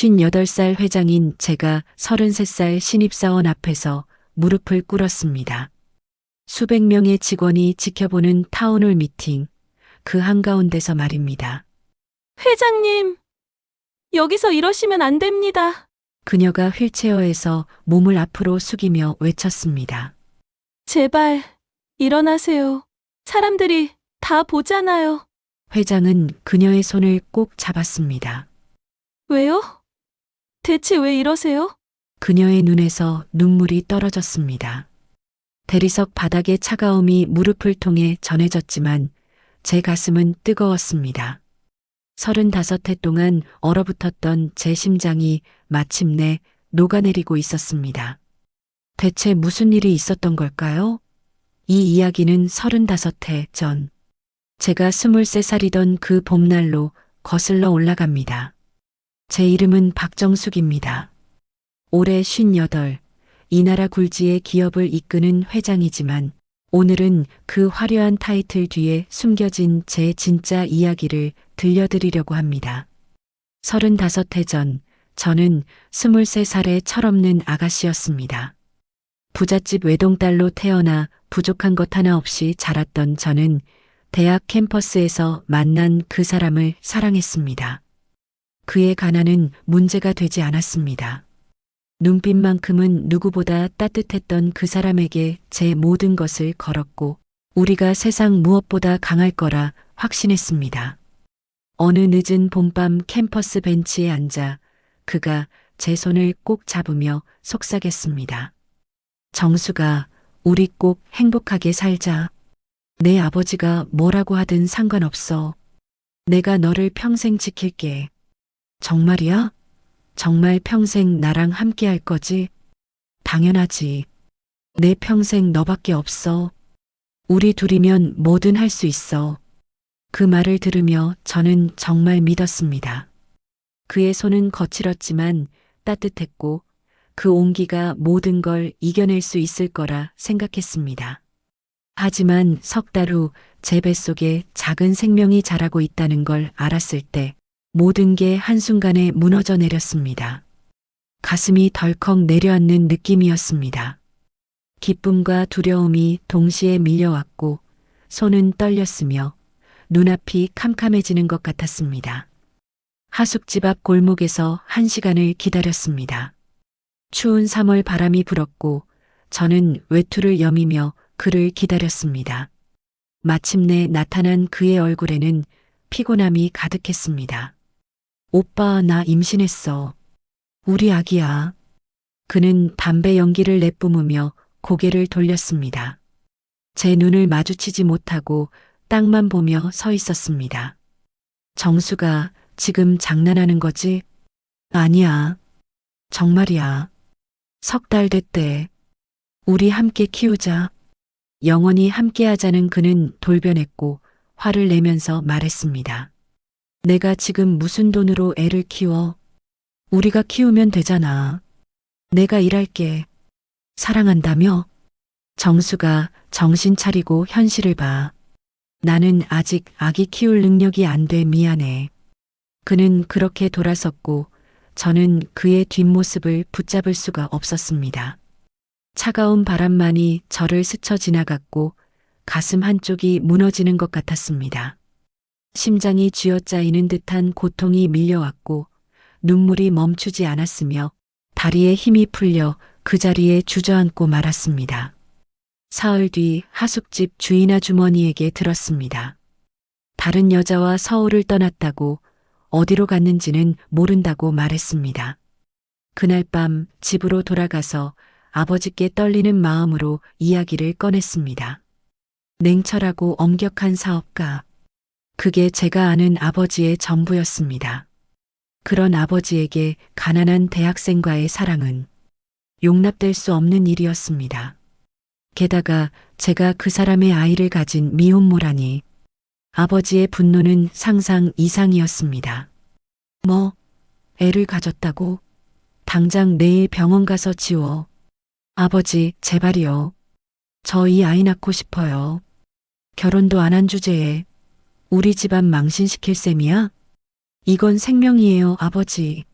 58살 회장인 제가 33살 신입사원 앞에서 무릎을 꿇었습니다. 수백 명의 직원이 지켜보는 타운홀 미팅, 그 한가운데서 말입니다. 회장님, 여기서 이러시면 안 됩니다. 그녀가 휠체어에서 몸을 앞으로 숙이며 외쳤습니다. 제발, 일어나세요. 사람들이 다 보잖아요. 회장은 그녀의 손을 꼭 잡았습니다. 왜요? 대체 왜 이러세요? 그녀의 눈에서 눈물이 떨어졌습니다. 대리석 바닥의 차가움이 무릎을 통해 전해졌지만 제 가슴은 뜨거웠습니다. 35해 동안 얼어붙었던 제 심장이 마침내 녹아내리고 있었습니다. 대체 무슨 일이 있었던 걸까요? 이 이야기는 35해 전, 제가 23살이던 그 봄날로 거슬러 올라갑니다. 제 이름은 박정숙입니다. 올해 58, 이 나라 굴지의 기업을 이끄는 회장이지만 오늘은 그 화려한 타이틀 뒤에 숨겨진 제 진짜 이야기를 들려드리려고 합니다. 35해 전, 저는 23살의 철없는 아가씨였습니다. 부잣집 외동딸로 태어나 부족한 것 하나 없이 자랐던 저는 대학 캠퍼스에서 만난 그 사람을 사랑했습니다. 그의 가난은 문제가 되지 않았습니다. 눈빛만큼은 누구보다 따뜻했던 그 사람에게 제 모든 것을 걸었고 우리가 세상 무엇보다 강할 거라 확신했습니다. 어느 늦은 봄밤 캠퍼스 벤치에 앉아 그가 제 손을 꼭 잡으며 속삭였습니다. 정수가, 우리 꼭 행복하게 살자. 내 아버지가 뭐라고 하든 상관없어. 내가 너를 평생 지킬게. 정말이야? 정말 평생 나랑 함께 할 거지? 당연하지. 내 평생 너밖에 없어. 우리 둘이면 뭐든 할 수 있어. 그 말을 들으며 저는 정말 믿었습니다. 그의 손은 거칠었지만 따뜻했고 그 온기가 모든 걸 이겨낼 수 있을 거라 생각했습니다. 하지만 석 달 후 제 뱃속에 작은 생명이 자라고 있다는 걸 알았을 때 모든 게 한순간에 무너져 내렸습니다. 가슴이 덜컥 내려앉는 느낌이었습니다. 기쁨과 두려움이 동시에 밀려왔고 손은 떨렸으며 눈앞이 캄캄해지는 것 같았습니다. 하숙집 앞 골목에서 1시간을 기다렸습니다. 추운 3월 바람이 불었고 저는 외투를 여미며 그를 기다렸습니다. 마침내 나타난 그의 얼굴에는 피곤함이 가득했습니다. 오빠, 나 임신했어. 우리 아기야. 그는 담배 연기를 내뿜으며 고개를 돌렸습니다. 제 눈을 마주치지 못하고 땅만 보며 서 있었습니다. 정수가 지금 장난하는 거지? 아니야. 정말이야. 석 달 됐대. 우리 함께 키우자. 영원히 함께하자는 그는 돌변했고 화를 내면서 말했습니다. 내가 지금 무슨 돈으로 애를 키워? 우리가 키우면 되잖아. 내가 일할게. 사랑한다며? 정수가 정신 차리고 현실을 봐. 나는 아직 아기 키울 능력이 안 돼 미안해. 그는 그렇게 돌아섰고 저는 그의 뒷모습을 붙잡을 수가 없었습니다. 차가운 바람만이 저를 스쳐 지나갔고 가슴 한쪽이 무너지는 것 같았습니다. 심장이 쥐어짜이는 듯한 고통이 밀려왔고 눈물이 멈추지 않았으며 다리에 힘이 풀려 그 자리에 주저앉고 말았습니다. 사흘 뒤 하숙집 주인 아주머니에게 들었습니다. 다른 여자와 서울을 떠났다고 어디로 갔는지는 모른다고 말했습니다. 그날 밤 집으로 돌아가서 아버지께 떨리는 마음으로 이야기를 꺼냈습니다. 냉철하고 엄격한 사업가. 그게 제가 아는 아버지의 전부였습니다. 그런 아버지에게 가난한 대학생과의 사랑은 용납될 수 없는 일이었습니다. 게다가 제가 그 사람의 아이를 가진 미혼모라니 아버지의 분노는 상상 이상이었습니다. 뭐, 애를 가졌다고? 당장 내일 병원 가서 지워. 아버지, 제발이요. 저 이 아이 낳고 싶어요. 결혼도 안 한 주제에 우리 집안 망신시킬 셈이야? 이건 생명이에요, 아버지.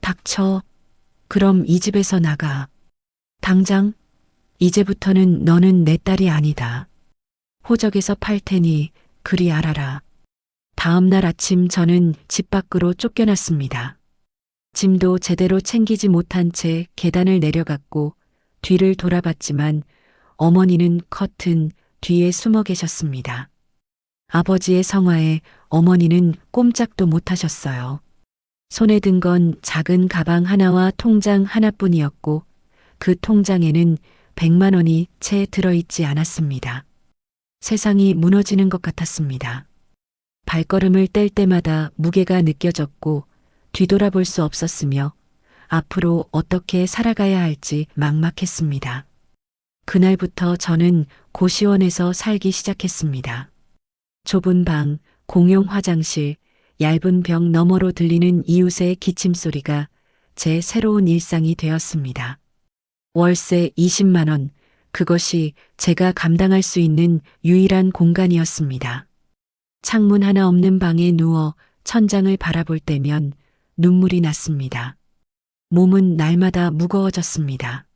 닥쳐. 그럼 이 집에서 나가. 당장. 이제부터는 너는 내 딸이 아니다. 호적에서 팔 테니 그리 알아라. 다음 날 아침 저는 집 밖으로 쫓겨났습니다. 짐도 제대로 챙기지 못한 채 계단을 내려갔고 뒤를 돌아봤지만 어머니는 커튼 뒤에 숨어 계셨습니다. 아버지의 성화에 어머니는 꼼짝도 못하셨어요. 손에 든 건 작은 가방 하나와 통장 하나뿐이었고 그 통장에는 100만 원이 채 들어있지 않았습니다. 세상이 무너지는 것 같았습니다. 발걸음을 뗄 때마다 무게가 느껴졌고 뒤돌아볼 수 없었으며 앞으로 어떻게 살아가야 할지 막막했습니다. 그날부터 저는 고시원에서 살기 시작했습니다. 좁은 방, 공용 화장실, 얇은 벽 너머로 들리는 이웃의 기침 소리가 제 새로운 일상이 되었습니다. 월세 20만 원, 그것이 제가 감당할 수 있는 유일한 공간이었습니다. 창문 하나 없는 방에 누워 천장을 바라볼 때면 눈물이 났습니다. 몸은 날마다 무거워졌습니다.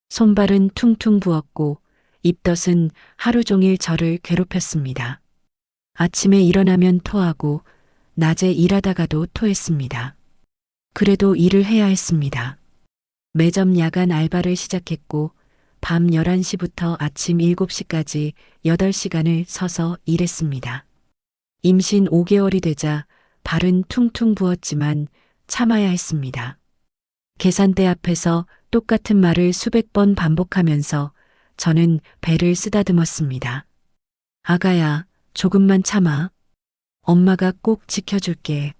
손발은 퉁퉁 부었고 입덧은 하루 종일 저를 괴롭혔습니다. 아침에 일어나면 토하고 낮에 일하다가도 토했습니다. 그래도 일을 해야 했습니다. 매점 야간 알바를 시작했고 밤 11시부터 아침 7시까지 8시간을 서서 일했습니다. 임신 5개월이 되자 발은 퉁퉁 부었지만 참아야 했습니다. 계산대 앞에서 똑같은 말을 수백 번 반복하면서 저는 배를 쓰다듬었습니다. 아가야, 조금만 참아. 엄마가 꼭 지켜줄게.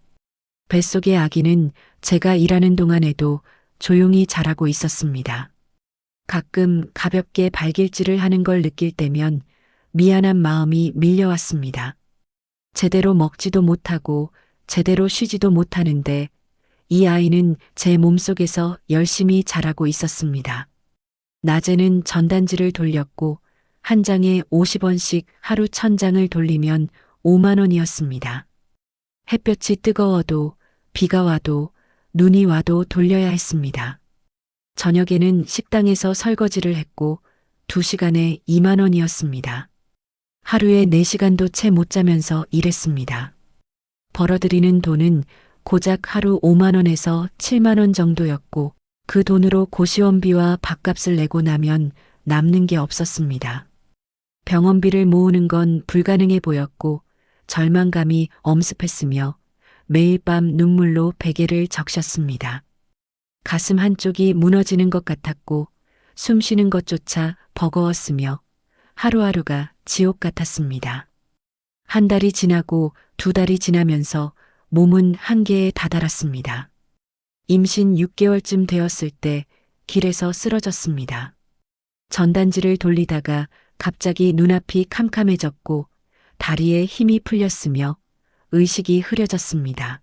뱃속의 아기는 제가 일하는 동안에도 조용히 자라고 있었습니다. 가끔 가볍게 발길질을 하는 걸 느낄 때면 미안한 마음이 밀려왔습니다. 제대로 먹지도 못하고 제대로 쉬지도 못하는데 이 아이는 제 몸속에서 열심히 자라고 있었습니다. 낮에는 전단지를 돌렸고 한 장에 50원씩 하루 1000장을 돌리면 5만 원이었습니다. 햇볕이 뜨거워도 비가 와도 눈이 와도 돌려야 했습니다. 저녁에는 식당에서 설거지를 했고 2시간에 2만 원이었습니다. 하루에 4시간도 채 못 자면서 일했습니다. 벌어들이는 돈은 고작 하루 5만 원에서 7만 원 정도였고 그 돈으로 고시원비와 밥값을 내고 나면 남는 게 없었습니다. 병원비를 모으는 건 불가능해 보였고 절망감이 엄습했으며 매일 밤 눈물로 베개를 적셨습니다. 가슴 한쪽이 무너지는 것 같았고 숨 쉬는 것조차 버거웠으며 하루하루가 지옥 같았습니다. 한 달이 지나고 2달이 지나면서 몸은 한계에 다다랐습니다. 임신 6개월쯤 되었을 때 길에서 쓰러졌습니다. 전단지를 돌리다가 갑자기 눈앞이 캄캄해졌고 다리에 힘이 풀렸으며 의식이 흐려졌습니다.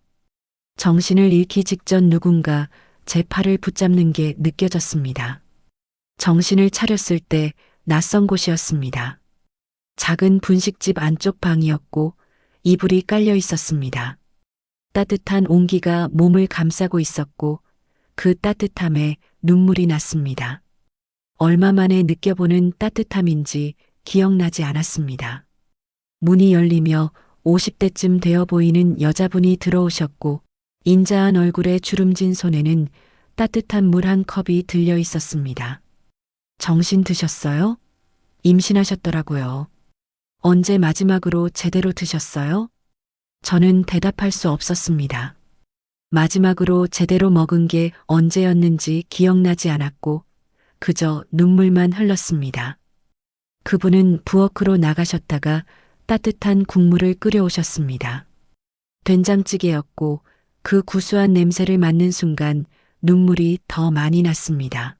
정신을 잃기 직전 누군가 제 팔을 붙잡는 게 느껴졌습니다. 정신을 차렸을 때 낯선 곳이었습니다. 작은 분식집 안쪽 방이었고 이불이 깔려 있었습니다. 따뜻한 온기가 몸을 감싸고 있었고 그 따뜻함에 눈물이 났습니다. 얼마 만에 느껴보는 따뜻함인지 기억나지 않았습니다. 문이 열리며 50대쯤 되어 보이는 여자분이 들어오셨고 인자한 얼굴에 주름진 손에는 따뜻한 물 한 컵이 들려 있었습니다. 정신 드셨어요? 임신하셨더라고요. 언제 마지막으로 제대로 드셨어요? 저는 대답할 수 없었습니다. 마지막으로 제대로 먹은 게 언제였는지 기억나지 않았고 그저 눈물만 흘렀습니다. 그분은 부엌으로 나가셨다가 따뜻한 국물을 끓여오셨습니다. 된장찌개였고 그 구수한 냄새를 맡는 순간 눈물이 더 많이 났습니다.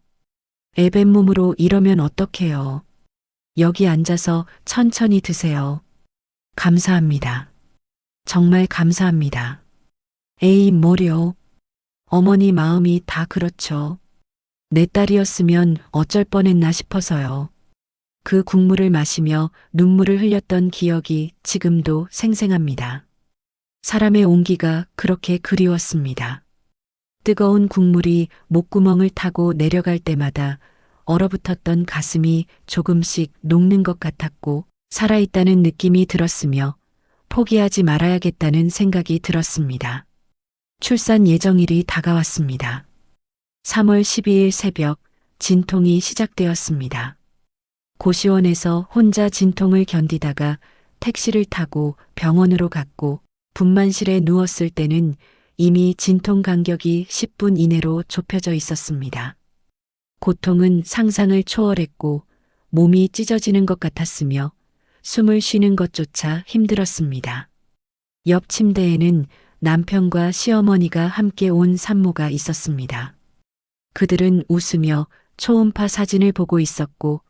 애밴 몸으로 이러면 어떡해요. 여기 앉아서 천천히 드세요. 감사합니다. 정말 감사합니다. 에이, 뭐려. 어머니 마음이 다 그렇죠. 내 딸이었으면 어쩔 뻔했나 싶어서요. 그 국물을 마시며 눈물을 흘렸던 기억이 지금도 생생합니다. 사람의 온기가 그렇게 그리웠습니다. 뜨거운 국물이 목구멍을 타고 내려갈 때마다 얼어붙었던 가슴이 조금씩 녹는 것 같았고 살아있다는 느낌이 들었으며 포기하지 말아야겠다는 생각이 들었습니다. 출산 예정일이 다가왔습니다. 3월 12일 새벽 진통이 시작되었습니다. 고시원에서 혼자 진통을 견디다가 택시를 타고 병원으로 갔고 분만실에 누웠을 때는 이미 진통 간격이 10분 이내로 좁혀져 있었습니다. 고통은 상상을 초월했고 몸이 찢어지는 것 같았으며 숨을 쉬는 것조차 힘들었습니다. 옆 침대에는 남편과 시어머니가 함께 온 산모가 있었습니다. 그들은 웃으며 초음파 사진을 보고 있었고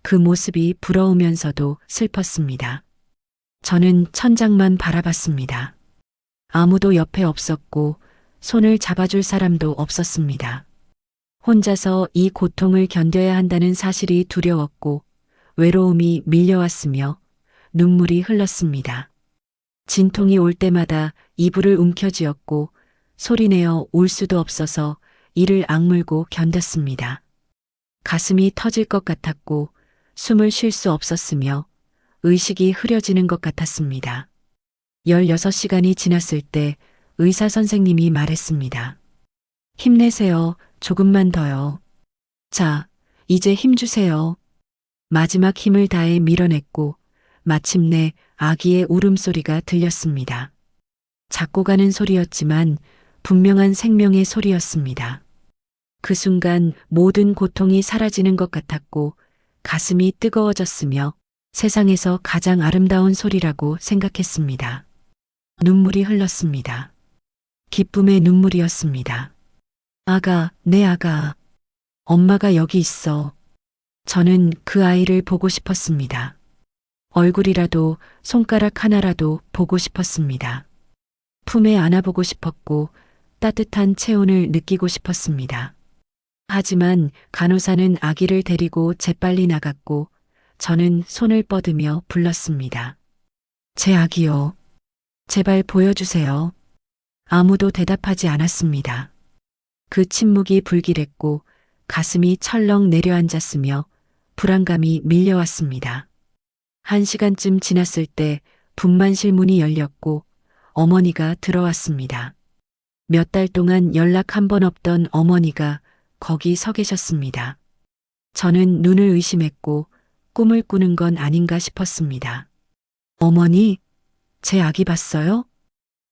그 모습이 부러우면서도 슬펐습니다. 저는 천장만 바라봤습니다. 아무도 옆에 없었고 손을 잡아줄 사람도 없었습니다. 혼자서 이 고통을 견뎌야 한다는 사실이 두려웠고 외로움이 밀려왔으며 눈물이 흘렀습니다. 진통이 올 때마다 이불을 움켜쥐었고 소리내어 울 수도 없어서 이를 악물고 견뎠습니다. 가슴이 터질 것 같았고 숨을 쉴 수 없었으며 의식이 흐려지는 것 같았습니다. 16시간이 지났을 때 의사 선생님이 말했습니다. 힘내세요. 조금만 더요. 자, 이제 힘주세요. 마지막 힘을 다해 밀어냈고 마침내 아기의 울음소리가 들렸습니다. 작고 가는 소리였지만 분명한 생명의 소리였습니다. 그 순간 모든 고통이 사라지는 것 같았고 가슴이 뜨거워졌으며 세상에서 가장 아름다운 소리라고 생각했습니다. 눈물이 흘렀습니다. 기쁨의 눈물이었습니다. 아가, 내 아가. 엄마가 여기 있어. 저는 그 아이를 보고 싶었습니다. 얼굴이라도 손가락 하나라도 보고 싶었습니다. 품에 안아보고 싶었고 따뜻한 체온을 느끼고 싶었습니다. 하지만 간호사는 아기를 데리고 재빨리 나갔고 저는 손을 뻗으며 불렀습니다. 제 아기요. 제발 보여주세요. 아무도 대답하지 않았습니다. 그 침묵이 불길했고 가슴이 철렁 내려앉았으며 불안감이 밀려왔습니다. 1시간쯤 지났을 때 분만실 문이 열렸고 어머니가 들어왔습니다. 몇 달 동안 연락 한 번 없던 어머니가 거기 서 계셨습니다. 저는 눈을 의심했고 꿈을 꾸는 건 아닌가 싶었습니다. 어머니, 제 아기 봤어요?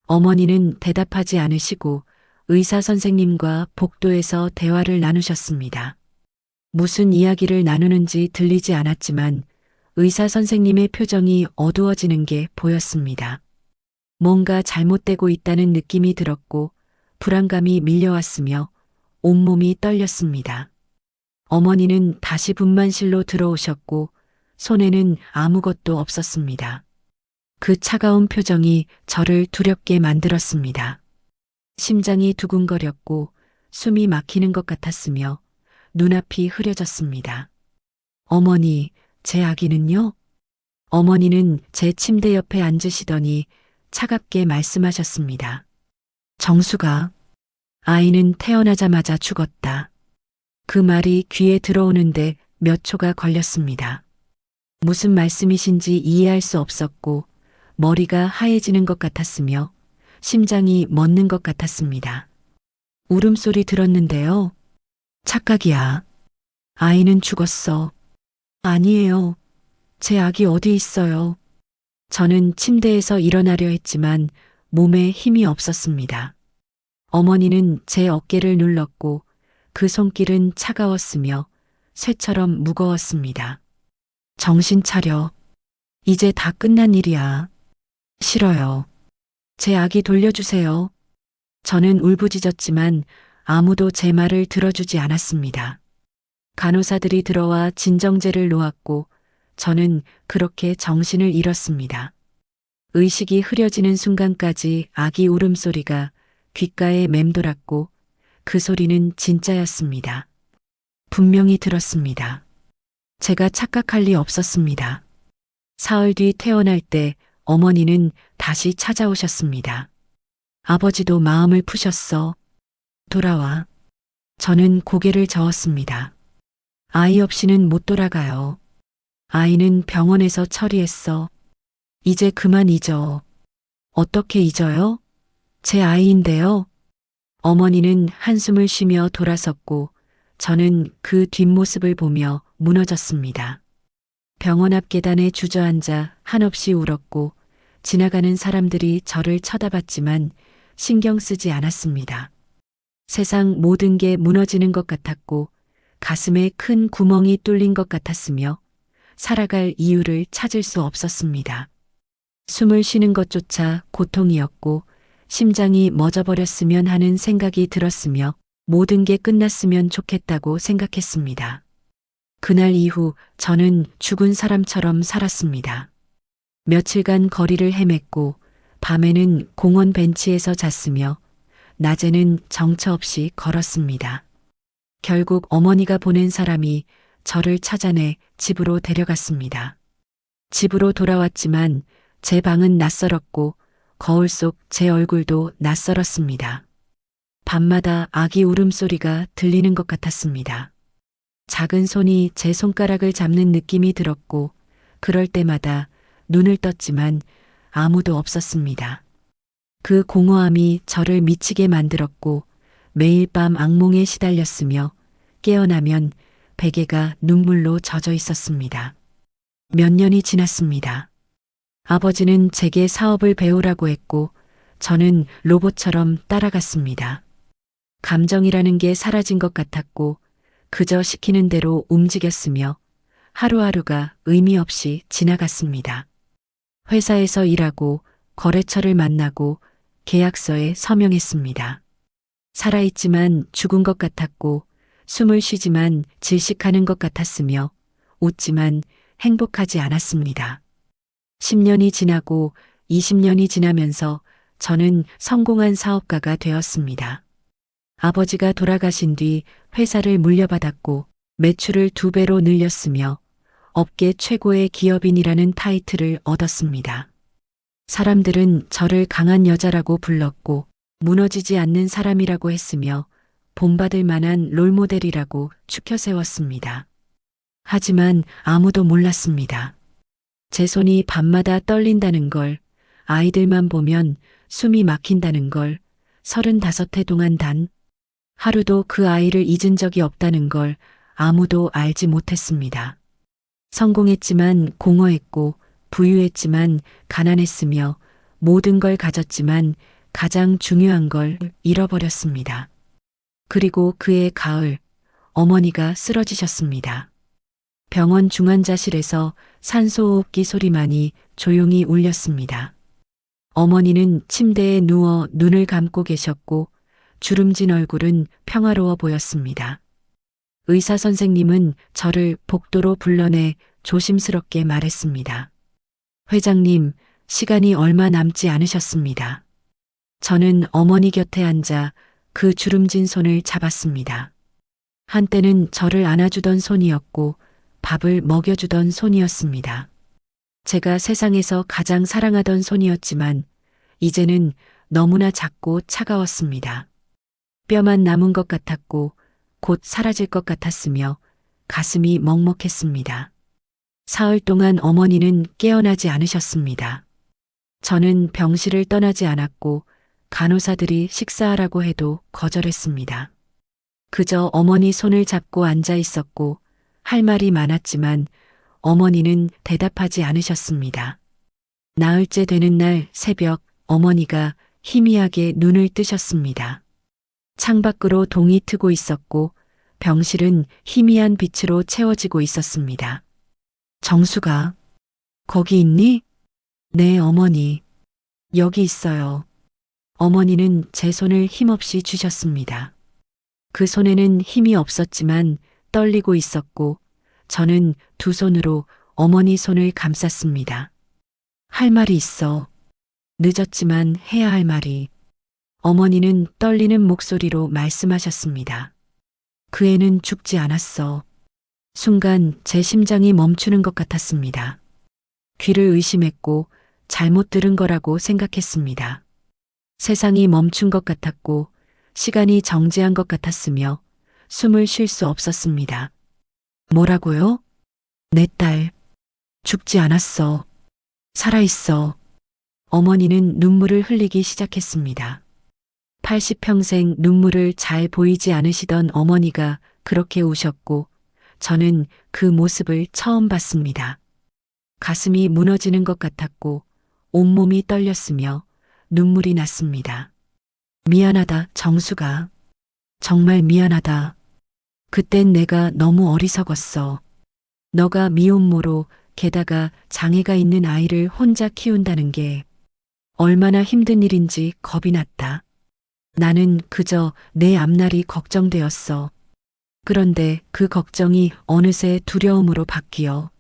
어머니는 대답하지 않으시고 의사 선생님과 복도에서 대화를 나누셨습니다. 무슨 이야기를 나누는지 들리지 않았지만 의사 선생님의 표정이 어두워지는 게 보였습니다. 뭔가 잘못되고 있다는 느낌이 들었고 불안감이 밀려왔으며 온몸이 떨렸습니다. 어머니는 다시 분만실로 들어오셨고 손에는 아무것도 없었습니다. 그 차가운 표정이 저를 두렵게 만들었습니다. 심장이 두근거렸고 숨이 막히는 것 같았으며 눈앞이 흐려졌습니다. 어머니, 제 아기는요? 어머니는 제 침대 옆에 앉으시더니 차갑게 말씀하셨습니다. 정수가, 아이는 태어나자마자 죽었다. 그 말이 귀에 들어오는데 몇 초가 걸렸습니다. 무슨 말씀이신지 이해할 수 없었고 머리가 하얘지는 것 같았으며 심장이 멎는 것 같았습니다. 울음소리 들었는데요. 착각이야. 아이는 죽었어. 아니에요. 제 아기 어디 있어요? 저는 침대에서 일어나려 했지만 몸에 힘이 없었습니다. 어머니는 제 어깨를 눌렀고 그 손길은 차가웠으며 쇠처럼 무거웠습니다. 정신 차려. 이제 다 끝난 일이야. 싫어요. 제 아기 돌려주세요. 저는 울부짖었지만 아무도 제 말을 들어주지 않았습니다. 간호사들이 들어와 진정제를 놓았고 저는 그렇게 정신을 잃었습니다. 의식이 흐려지는 순간까지 아기 울음소리가 귓가에 맴돌았고 그 소리는 진짜였습니다. 분명히 들었습니다. 제가 착각할 리 없었습니다. 사흘 뒤 퇴원할 때 어머니는 다시 찾아오셨습니다. 아버지도 마음을 푸셨어. 돌아와. 저는 고개를 저었습니다. 아이 없이는 못 돌아가요. 아이는 병원에서 처리했어. 이제 그만 잊어. 어떻게 잊어요? 제 아이인데요. 어머니는 한숨을 쉬며 돌아섰고 저는 그 뒷모습을 보며 무너졌습니다. 병원 앞 계단에 주저앉아 한없이 울었고 지나가는 사람들이 저를 쳐다봤지만 신경 쓰지 않았습니다. 세상 모든 게 무너지는 것 같았고 가슴에 큰 구멍이 뚫린 것 같았으며 살아갈 이유를 찾을 수 없었습니다. 숨을 쉬는 것조차 고통이었고 심장이 멎어버렸으면 하는 생각이 들었으며 모든 게 끝났으면 좋겠다고 생각했습니다. 그날 이후 저는 죽은 사람처럼 살았습니다. 며칠간 거리를 헤맸고 밤에는 공원 벤치에서 잤으며 낮에는 정처 없이 걸었습니다. 결국 어머니가 보낸 사람이 저를 찾아내 집으로 데려갔습니다. 집으로 돌아왔지만 제 방은 낯설었고 거울 속 제 얼굴도 낯설었습니다. 밤마다 아기 울음소리가 들리는 것 같았습니다. 작은 손이 제 손가락을 잡는 느낌이 들었고 그럴 때마다 눈을 떴지만 아무도 없었습니다. 그 공허함이 저를 미치게 만들었고 매일 밤 악몽에 시달렸으며 깨어나면 베개가 눈물로 젖어 있었습니다. 몇 년이 지났습니다. 아버지는 제게 사업을 배우라고 했고 저는 로봇처럼 따라갔습니다. 감정이라는 게 사라진 것 같았고 그저 시키는 대로 움직였으며 하루하루가 의미 없이 지나갔습니다. 회사에서 일하고 거래처를 만나고 계약서에 서명했습니다. 살아있지만 죽은 것 같았고 숨을 쉬지만 질식하는 것 같았으며 웃지만 행복하지 않았습니다. 10년이 지나고 20년이 지나면서 저는 성공한 사업가가 되었습니다. 아버지가 돌아가신 뒤 회사를 물려받았고 매출을 2배로 늘렸으며 업계 최고의 기업인이라는 타이틀을 얻었습니다. 사람들은 저를 강한 여자라고 불렀고 무너지지 않는 사람이라고 했으며 본받을 만한 롤모델이라고 추켜 세웠습니다. 하지만 아무도 몰랐습니다. 제 손이 밤마다 떨린다는 걸, 아이들만 보면 숨이 막힌다는 걸, 35해 동안 단 하루도 그 아이를 잊은 적이 없다는 걸 아무도 알지 못했습니다. 성공했지만 공허했고 부유했지만 가난했으며 모든 걸 가졌지만 가장 중요한 걸 잃어버렸습니다. 그리고 그해 가을 어머니가 쓰러지셨습니다. 병원 중환자실에서 산소호흡기 소리만이 조용히 울렸습니다. 어머니는 침대에 누워 눈을 감고 계셨고 주름진 얼굴은 평화로워 보였습니다. 의사 선생님은 저를 복도로 불러내 조심스럽게 말했습니다. 회장님, 시간이 얼마 남지 않으셨습니다. 저는 어머니 곁에 앉아 그 주름진 손을 잡았습니다. 한때는 저를 안아주던 손이었고 밥을 먹여주던 손이었습니다. 제가 세상에서 가장 사랑하던 손이었지만 이제는 너무나 작고 차가웠습니다. 뼈만 남은 것 같았고 곧 사라질 것 같았으며 가슴이 먹먹했습니다. 사흘 동안 어머니는 깨어나지 않으셨습니다. 저는 병실을 떠나지 않았고 간호사들이 식사하라고 해도 거절했습니다. 그저 어머니 손을 잡고 앉아 있었고 할 말이 많았지만 어머니는 대답하지 않으셨습니다. 나흘째 되는 날 새벽 어머니가 희미하게 눈을 뜨셨습니다. 창밖으로 동이 트고 있었고 병실은 희미한 빛으로 채워지고 있었습니다. 정수가, 거기 있니? 네, 어머니. 여기 있어요. 어머니는 제 손을 힘없이 쥐셨습니다. 그 손에는 힘이 없었지만 떨리고 있었고 저는 두 손으로 어머니 손을 감쌌습니다. 할 말이 있어. 늦었지만 해야 할 말이. 어머니는 떨리는 목소리로 말씀하셨습니다. 그 애는 죽지 않았어. 순간 제 심장이 멈추는 것 같았습니다. 귀를 의심했고 잘못 들은 거라고 생각했습니다. 세상이 멈춘 것 같았고 시간이 정지한 것 같았으며 숨을 쉴 수 없었습니다. 뭐라고요? 내 딸, 죽지 않았어. 살아있어. 어머니는 눈물을 흘리기 시작했습니다. 80평생 눈물을 잘 보이지 않으시던 어머니가 그렇게 우셨고, 저는 그 모습을 처음 봤습니다. 가슴이 무너지는 것 같았고, 온몸이 떨렸으며 눈물이 났습니다. 미안하다, 정수가. 정말 미안하다. 그땐 내가 너무 어리석었어. 너가 미혼모로 게다가 장애가 있는 아이를 혼자 키운다는 게 얼마나 힘든 일인지 겁이 났다. 나는 그저 내 앞날이 걱정되었어. 그런데 그 걱정이 어느새 두려움으로 바뀌어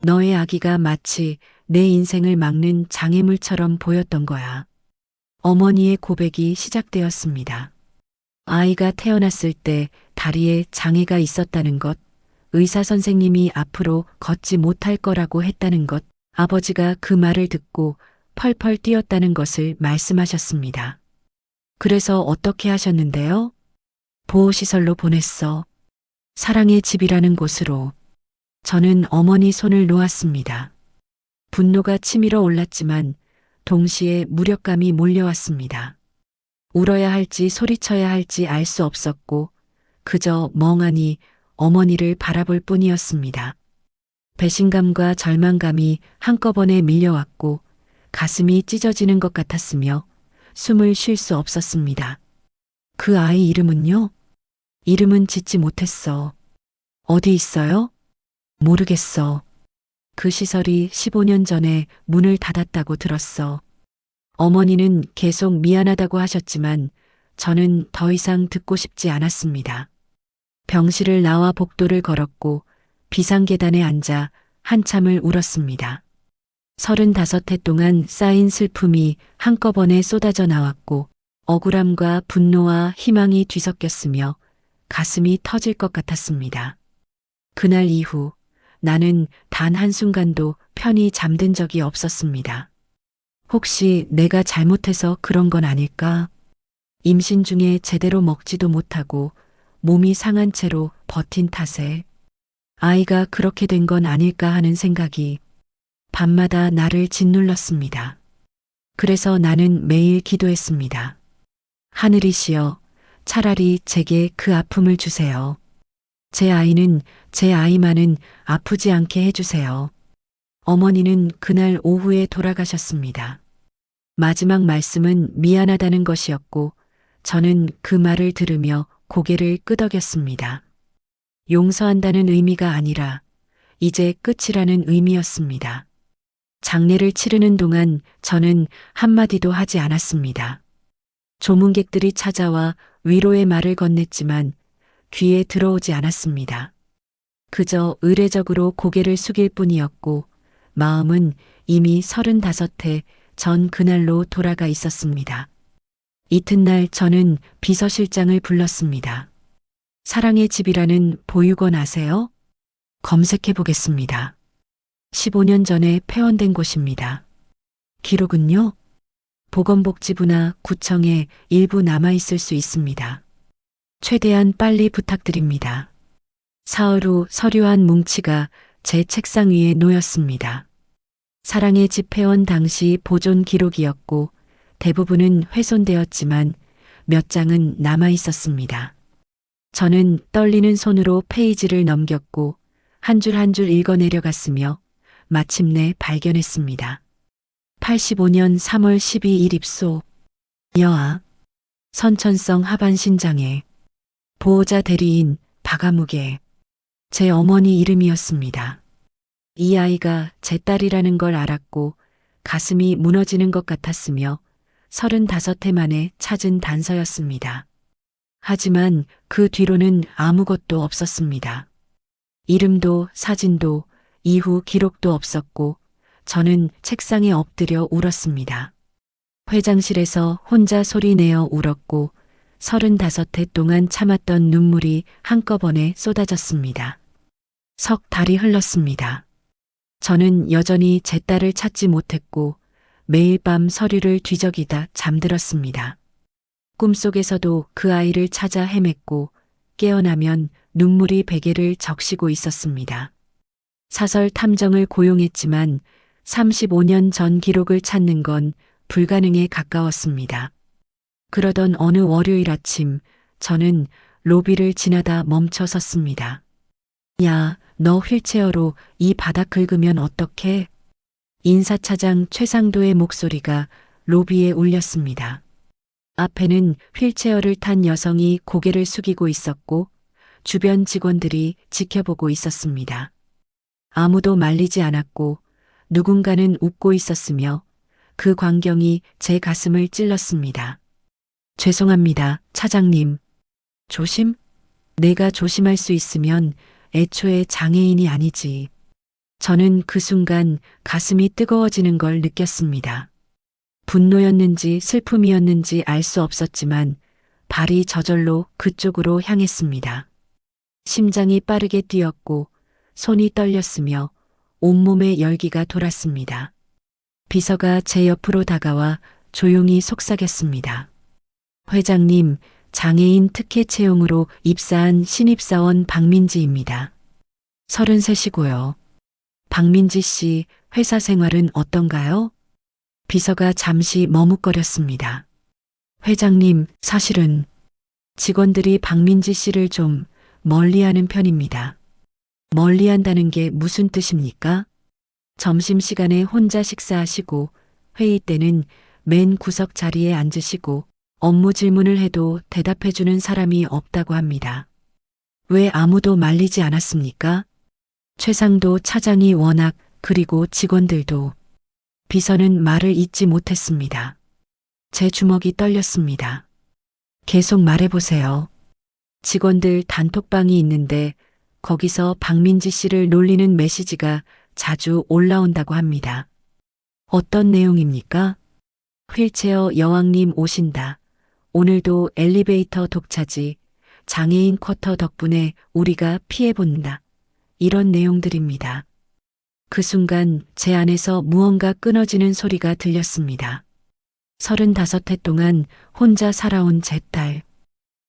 너의 아기가 마치 내 인생을 막는 장애물처럼 보였던 거야. 어머니의 고백이 시작되었습니다. 아이가 태어났을 때 다리에 장애가 있었다는 것, 의사 선생님이 앞으로 걷지 못할 거라고 했다는 것, 아버지가 그 말을 듣고 펄펄 뛰었다는 것을 말씀하셨습니다. 그래서 어떻게 하셨는데요? 보호시설로 보냈어. 사랑의 집이라는 곳으로. 저는 어머니 손을 놓았습니다. 분노가 치밀어 올랐지만 동시에 무력감이 몰려왔습니다. 울어야 할지 소리쳐야 할지 알 수 없었고 그저 멍하니 어머니를 바라볼 뿐이었습니다. 배신감과 절망감이 한꺼번에 밀려왔고 가슴이 찢어지는 것 같았으며 숨을 쉴 수 없었습니다. 그 아이 이름은요? 이름은 짓지 못했어. 어디 있어요? 모르겠어. 그 시설이 15년 전에 문을 닫았다고 들었어. 어머니는 계속 미안하다고 하셨지만 저는 더 이상 듣고 싶지 않았습니다. 병실을 나와 복도를 걸었고 비상계단에 앉아 한참을 울었습니다. 35해 동안 쌓인 슬픔이 한꺼번에 쏟아져 나왔고 억울함과 분노와 희망이 뒤섞였으며 가슴이 터질 것 같았습니다. 그날 이후 나는 단 한순간도 편히 잠든 적이 없었습니다. 혹시 내가 잘못해서 그런 건 아닐까? 임신 중에 제대로 먹지도 못하고 몸이 상한 채로 버틴 탓에 아이가 그렇게 된 건 아닐까 하는 생각이 밤마다 나를 짓눌렀습니다. 그래서 나는 매일 기도했습니다. 하늘이시여, 차라리 제게 그 아픔을 주세요. 제 아이만은 아프지 않게 해주세요. 어머니는 그날 오후에 돌아가셨습니다. 마지막 말씀은 미안하다는 것이었고 저는 그 말을 들으며 고개를 끄덕였습니다. 용서한다는 의미가 아니라 이제 끝이라는 의미였습니다. 장례를 치르는 동안 저는 한마디도 하지 않았습니다. 조문객들이 찾아와 위로의 말을 건넸지만 귀에 들어오지 않았습니다. 그저 의례적으로 고개를 숙일 뿐이었고 마음은 이미 35해 전 그날로 돌아가 있었습니다. 이튿날 저는 비서실장을 불렀습니다. 사랑의 집이라는 보육원 아세요? 검색해 보겠습니다. 15년 전에 폐원된 곳입니다. 기록은요? 보건복지부나 구청에 일부 남아있을 수 있습니다. 최대한 빨리 부탁드립니다. 사흘 후 서류한 뭉치가 제 책상 위에 놓였습니다. 사랑의 집 폐원 당시 보존 기록이었고 대부분은 훼손되었지만 몇 장은 남아 있었습니다. 저는 떨리는 손으로 페이지를 넘겼고 한 줄 한 줄 읽어 내려갔으며 마침내 발견했습니다. 85년 3월 12일 입소. 여아. 선천성 하반신장애. 보호자 대리인 박아무개. 제 어머니 이름이었습니다. 이 아이가 제 딸이라는 걸 알았고 가슴이 무너지는 것 같았으며 35해 만에 찾은 단서였습니다. 하지만 그 뒤로는 아무것도 없었습니다. 이름도 사진도 이후 기록도 없었고 저는 책상에 엎드려 울었습니다. 회장실에서 혼자 소리 내어 울었고 35해 동안 참았던 눈물이 한꺼번에 쏟아졌습니다. 석 달이 흘렀습니다. 저는 여전히 제 딸을 찾지 못했고 매일 밤 서류를 뒤적이다 잠들었습니다. 꿈속에서도 그 아이를 찾아 헤맸고 깨어나면 눈물이 베개를 적시고 있었습니다. 사설 탐정을 고용했지만 35년 전 기록을 찾는 건 불가능에 가까웠습니다. 그러던 어느 월요일 아침 저는 로비를 지나다 멈춰 섰습니다. 야, 너 휠체어로 이 바닥 긁으면 어떡해? 인사차장 최상도의 목소리가 로비에 울렸습니다. 앞에는 휠체어를 탄 여성이 고개를 숙이고 있었고 주변 직원들이 지켜보고 있었습니다. 아무도 말리지 않았고 누군가는 웃고 있었으며 그 광경이 제 가슴을 찔렀습니다. 죄송합니다, 차장님. 조심? 내가 조심할 수 있으면 애초에 장애인이 아니지. 저는 그 순간 가슴이 뜨거워지는 걸 느꼈습니다. 분노였는지 슬픔이었는지 알 수 없었지만 발이 저절로 그쪽으로 향했습니다. 심장이 빠르게 뛰었고 손이 떨렸으며 온몸에 열기가 돌았습니다. 비서가 제 옆으로 다가와 조용히 속삭였습니다. 회장님, 장애인 특혜 채용으로 입사한 신입사원 박민지입니다. 33이고요. 박민지 씨 회사 생활은 어떤가요? 비서가 잠시 머뭇거렸습니다. 회장님, 사실은 직원들이 박민지 씨를 좀 멀리하는 편입니다. 멀리한다는 게 무슨 뜻입니까? 점심시간에 혼자 식사하시고 회의 때는 맨 구석 자리에 앉으시고 업무 질문을 해도 대답해주는 사람이 없다고 합니다. 왜 아무도 말리지 않았습니까? 최상도 차장이 워낙 그리고 직원들도. 비서는 말을 잇지 못했습니다. 제 주먹이 떨렸습니다. 계속 말해보세요. 직원들 단톡방이 있는데 거기서 박민지 씨를 놀리는 메시지가 자주 올라온다고 합니다. 어떤 내용입니까? 휠체어 여왕님 오신다. 오늘도 엘리베이터 독차지. 장애인 쿼터 덕분에 우리가 피해본다. 이런 내용들입니다. 그 순간 제 안에서 무언가 끊어지는 소리가 들렸습니다. 35해 동안 혼자 살아온 제 딸.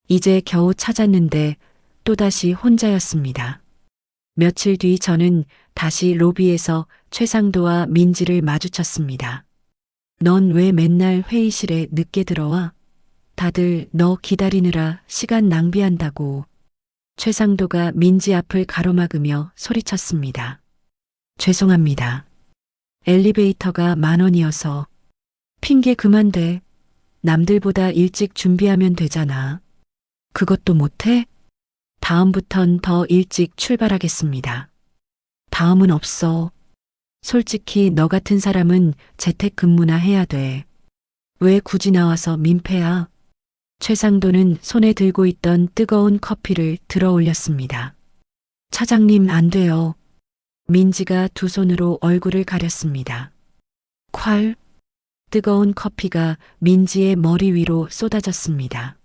이제 겨우 찾았는데 또다시 혼자였습니다. 며칠 뒤 저는 다시 로비에서 최상도와 민지를 마주쳤습니다. 넌 왜 맨날 회의실에 늦게 들어와? 다들 너 기다리느라 시간 낭비한다고. 최상도가 민지 앞을 가로막으며 소리쳤습니다. 죄송합니다. 엘리베이터가 10,000원이어서. 핑계 그만 대. 남들보다 일찍 준비하면 되잖아. 그것도 못해? 다음부턴 더 일찍 출발하겠습니다. 다음은 없어. 솔직히 너 같은 사람은 재택근무나 해야 돼. 왜 굳이 나와서 민폐야? 최상도는 손에 들고 있던 뜨거운 커피를 들어 올렸습니다. 차장님 안 돼요. 민지가 두 손으로 얼굴을 가렸습니다. 콸! 뜨거운 커피가 민지의 머리 위로 쏟아졌습니다.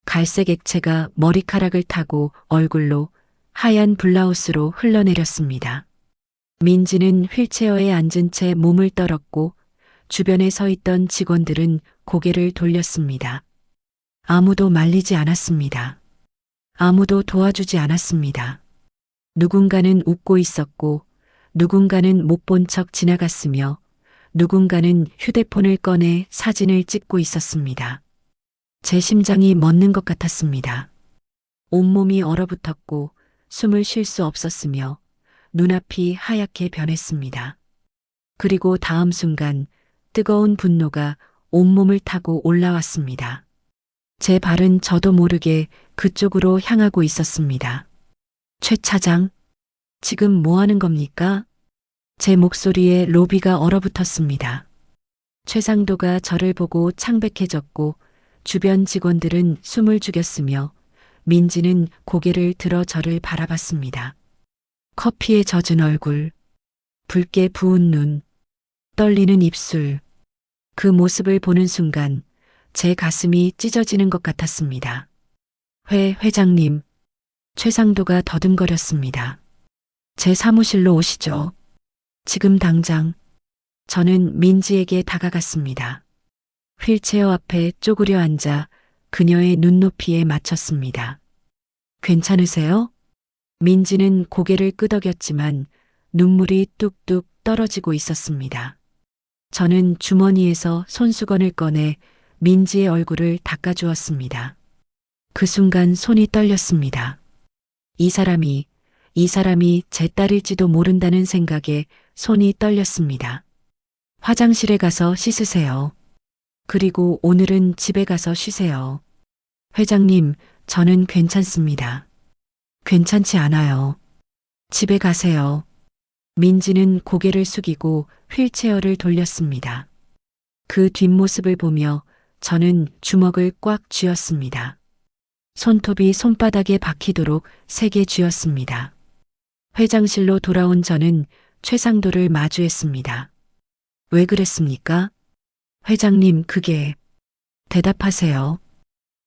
갈색 액체가 머리카락을 타고 얼굴로 하얀 블라우스로 흘러내렸습니다. 민지는 휠체어에 앉은 채 몸을 떨었고 주변에 서 있던 직원들은 고개를 돌렸습니다. 아무도 말리지 않았습니다. 아무도 도와주지 않았습니다. 누군가는 웃고 있었고 누군가는 못 본 척 지나갔으며 누군가는 휴대폰을 꺼내 사진을 찍고 있었습니다. 제 심장이 멎는 것 같았습니다. 온몸이 얼어붙었고 숨을 쉴 수 없었으며 눈앞이 하얗게 변했습니다. 그리고 다음 순간 뜨거운 분노가 온몸을 타고 올라왔습니다. 제 발은 저도 모르게 그쪽으로 향하고 있었습니다. 최 차장, 지금 뭐 하는 겁니까? 제 목소리에 로비가 얼어붙었습니다. 최상도가 저를 보고 창백해졌고 주변 직원들은 숨을 죽였으며 민지는 고개를 들어 저를 바라봤습니다. 커피에 젖은 얼굴, 붉게 부은 눈, 떨리는 입술. 그 모습을 보는 순간 제 가슴이 찢어지는 것 같았습니다. 회장님. 최상도가 더듬거렸습니다. 제 사무실로 오시죠. 지금 당장. 저는 민지에게 다가갔습니다. 휠체어 앞에 쪼그려 앉아 그녀의 눈높이에 맞췄습니다. 괜찮으세요? 민지는 고개를 끄덕였지만 눈물이 뚝뚝 떨어지고 있었습니다. 저는 주머니에서 손수건을 꺼내 민지의 얼굴을 닦아주었습니다. 그 순간 손이 떨렸습니다. 이 사람이 제 딸일지도 모른다는 생각에 손이 떨렸습니다. 화장실에 가서 씻으세요. 그리고 오늘은 집에 가서 쉬세요. 회장님, 저는 괜찮습니다. 괜찮지 않아요. 집에 가세요. 민지는 고개를 숙이고 휠체어를 돌렸습니다. 그 뒷모습을 보며 저는 주먹을 꽉 쥐었습니다. 손톱이 손바닥에 박히도록 세게 쥐었습니다. 회장실로 돌아온 저는 최상도를 마주했습니다. 왜 그랬습니까? 회장님, 그게... 대답하세요.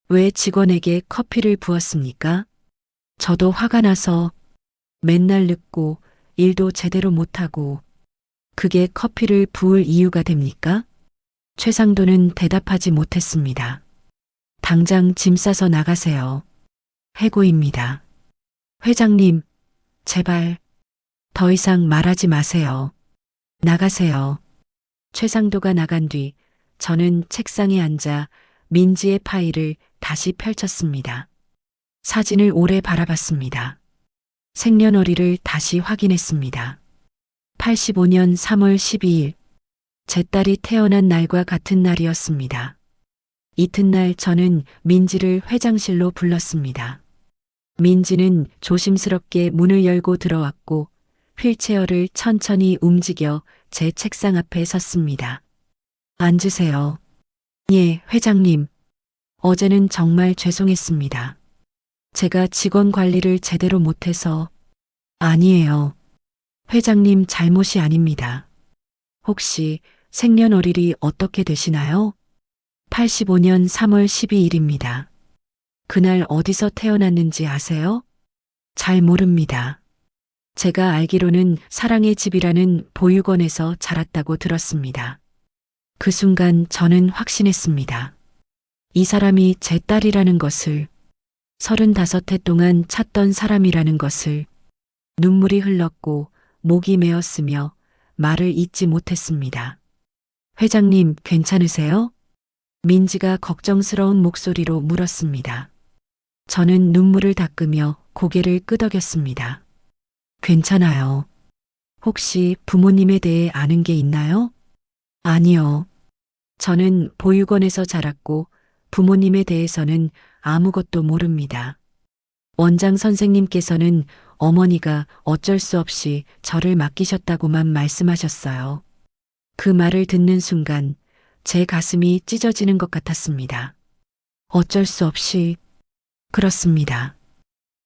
왜 직원에게 커피를 부었습니까? 저도 화가 나서 맨날 늦고 일도 제대로 못하고 그게 커피를 부을 이유가 됩니까? 최상도는 대답하지 못했습니다. 당장 짐 싸서 나가세요. 해고입니다. 회장님, 제발 더 이상 말하지 마세요. 나가세요. 최상도가 나간 뒤 저는 책상에 앉아 민지의 파일을 다시 펼쳤습니다. 사진을 오래 바라봤습니다. 생년월일을 다시 확인했습니다. 85년 3월 12일, 제 딸이 태어난 날과 같은 날이었습니다. 이튿날 저는 민지를 회장실로 불렀습니다. 민지는 조심스럽게 문을 열고 들어왔고 휠체어를 천천히 움직여 제 책상 앞에 섰습니다. 앉으세요. 예, 회장님. 어제는 정말 죄송했습니다. 제가 직원 관리를 제대로 못해서... 아니에요. 회장님 잘못이 아닙니다. 혹시 생년월일이 어떻게 되시나요? 85년 3월 12일입니다. 그날 어디서 태어났는지 아세요? 잘 모릅니다. 제가 알기로는 사랑의 집이라는 보육원에서 자랐다고 들었습니다. 그 순간 저는 확신했습니다. 이 사람이 제 딸이라는 것을, 35해 동안 찾던 사람이라는 것을. 눈물이 흘렀고 목이 메었으며 말을 잇지 못했습니다. 회장님, 괜찮으세요? 민지가 걱정스러운 목소리로 물었습니다. 저는 눈물을 닦으며 고개를 끄덕였습니다. 괜찮아요. 혹시 부모님에 대해 아는 게 있나요? 아니요. 저는 보육원에서 자랐고 부모님에 대해서는 아무것도 모릅니다. 원장 선생님께서는 어머니가 어쩔 수 없이 저를 맡기셨다고만 말씀하셨어요. 그 말을 듣는 순간 제 가슴이 찢어지는 것 같았습니다. 어쩔 수 없이... 그렇습니다.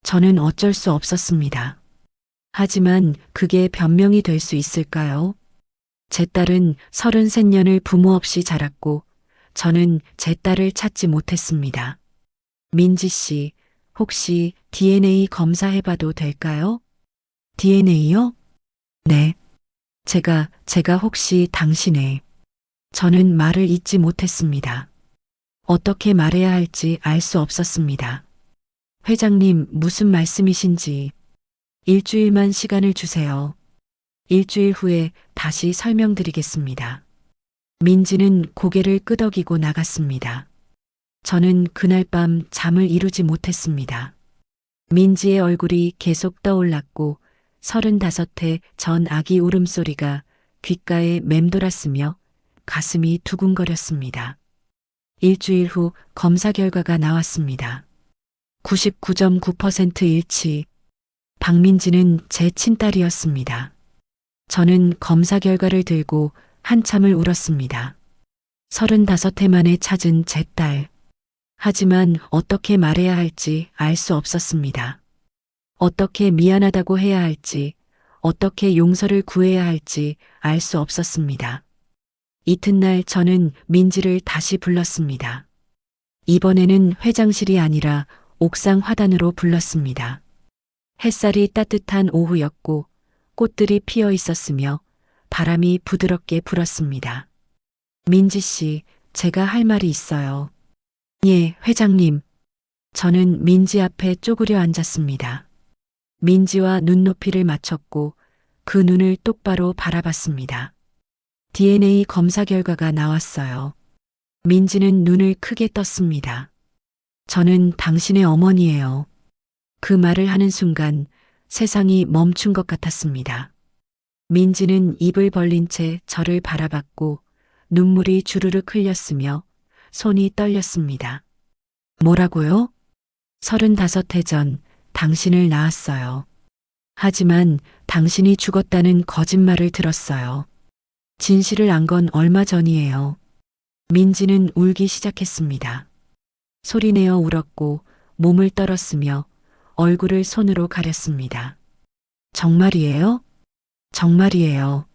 저는 어쩔 수 없었습니다. 하지만 그게 변명이 될 수 있을까요? 제 딸은 33년을 부모 없이 자랐고 저는 제 딸을 찾지 못했습니다. 민지 씨, 혹시 DNA 검사해봐도 될까요? DNA요? 네. 제가 혹시 당신의... 저는 말을 잇지 못했습니다. 어떻게 말해야 할지 알 수 없었습니다. 회장님, 무슨 말씀이신지. 일주일만 시간을 주세요. 일주일 후에 다시 설명드리겠습니다. 민지는 고개를 끄덕이고 나갔습니다. 저는 그날 밤 잠을 이루지 못했습니다. 민지의 얼굴이 계속 떠올랐고 35해 전 아기 울음소리가 귓가에 맴돌았으며 가슴이 두근거렸습니다. 일주일 후 검사 결과가 나왔습니다. 99.9% 일치. 박민지는 제 친딸이었습니다. 저는 검사 결과를 들고 한참을 울었습니다. 35해 만에 찾은 제 딸. 하지만 어떻게 말해야 할지 알 수 없었습니다. 어떻게 미안하다고 해야 할지, 어떻게 용서를 구해야 할지 알 수 없었습니다. 이튿날 저는 민지를 다시 불렀습니다. 이번에는 회장실이 아니라 옥상 화단으로 불렀습니다. 햇살이 따뜻한 오후였고 꽃들이 피어 있었으며 바람이 부드럽게 불었습니다. 민지 씨, 제가 할 말이 있어요. 예, 회장님. 저는 민지 앞에 쪼그려 앉았습니다. 민지와 눈높이를 맞췄고 그 눈을 똑바로 바라봤습니다. DNA 검사 결과가 나왔어요. 민지는 눈을 크게 떴습니다. 저는 당신의 어머니예요. 그 말을 하는 순간 세상이 멈춘 것 같았습니다. 민지는 입을 벌린 채 저를 바라봤고 눈물이 주르륵 흘렸으며 손이 떨렸습니다. 뭐라고요? 35해 전 당신을 낳았어요. 하지만 당신이 죽었다는 거짓말을 들었어요. 진실을 안 건 얼마 전이에요. 민지는 울기 시작했습니다. 소리내어 울었고 몸을 떨었으며 얼굴을 손으로 가렸습니다. 정말이에요? 정말이에요.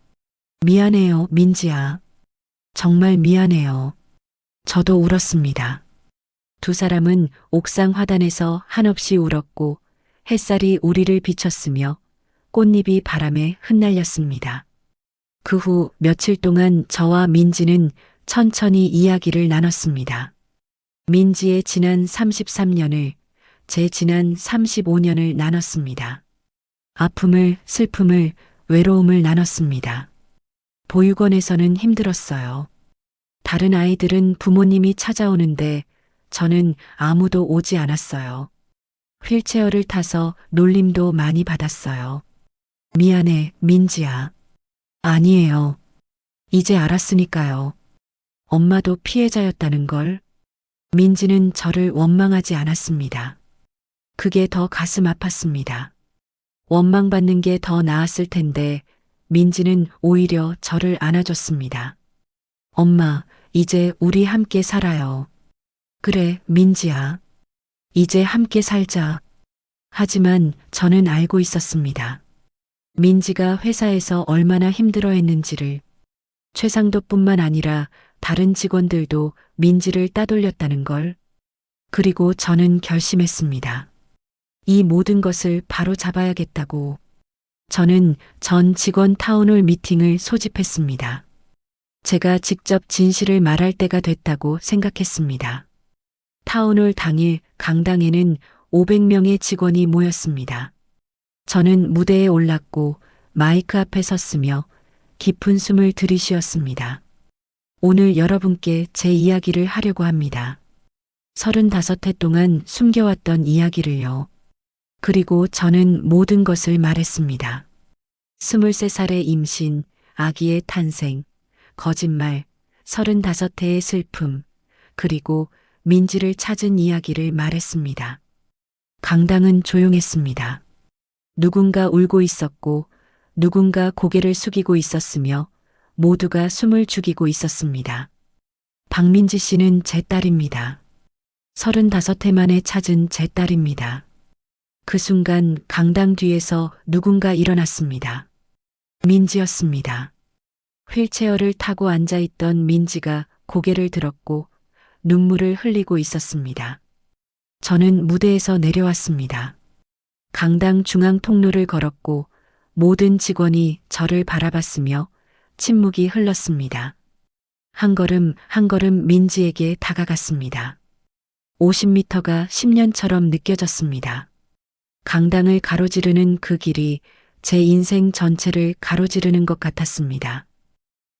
미안해요, 민지야. 정말 미안해요. 저도 울었습니다. 두 사람은 옥상 화단에서 한없이 울었고 햇살이 우리를 비쳤으며 꽃잎이 바람에 흩날렸습니다. 그 후 며칠 동안 저와 민지는 천천히 이야기를 나눴습니다. 민지의 지난 33년을, 제 지난 35년을 나눴습니다. 아픔을, 슬픔을, 외로움을 나눴습니다. 보육원에서는 힘들었어요. 다른 아이들은 부모님이 찾아오는데 저는 아무도 오지 않았어요. 휠체어를 타서 놀림도 많이 받았어요. 미안해, 민지야. 아니에요. 이제 알았으니까요. 엄마도 피해자였다는 걸. 민지는 저를 원망하지 않았습니다. 그게 더 가슴 아팠습니다. 원망받는 게 더 나았을 텐데 민지는 오히려 저를 안아줬습니다. 엄마, 이제 우리 함께 살아요. 그래, 민지야. 이제 함께 살자. 하지만 저는 알고 있었습니다. 민지가 회사에서 얼마나 힘들어했는지를. 최상도뿐만 아니라 다른 직원들도 민지를 따돌렸다는 걸. 그리고 저는 결심했습니다. 이 모든 것을 바로 잡아야겠다고. 저는 전 직원 타운홀 미팅을 소집했습니다. 제가 직접 진실을 말할 때가 됐다고 생각했습니다. 타운홀 당일 강당에는 500명의 직원이 모였습니다. 저는 무대에 올랐고 마이크 앞에 섰으며 깊은 숨을 들이쉬었습니다. 오늘 여러분께 제 이야기를 하려고 합니다. 35해 동안 숨겨왔던 이야기를요. 그리고 저는 모든 것을 말했습니다. 23살의 임신, 아기의 탄생, 거짓말, 35해의 슬픔, 그리고 민지를 찾은 이야기를 말했습니다. 강당은 조용했습니다. 누군가 울고 있었고 누군가 고개를 숙이고 있었으며 모두가 숨을 죽이고 있었습니다. 박민지 씨는 제 딸입니다. 35해 만에 찾은 제 딸입니다. 그 순간 강당 뒤에서 누군가 일어났습니다. 민지였습니다. 휠체어를 타고 앉아있던 민지가 고개를 들었고 눈물을 흘리고 있었습니다. 저는 무대에서 내려왔습니다. 강당 중앙 통로를 걸었고 모든 직원이 저를 바라봤으며 침묵이 흘렀습니다. 한 걸음 한 걸음 민지에게 다가갔습니다. 50m가 10년처럼 느껴졌습니다. 강당을 가로지르는 그 길이 제 인생 전체를 가로지르는 것 같았습니다.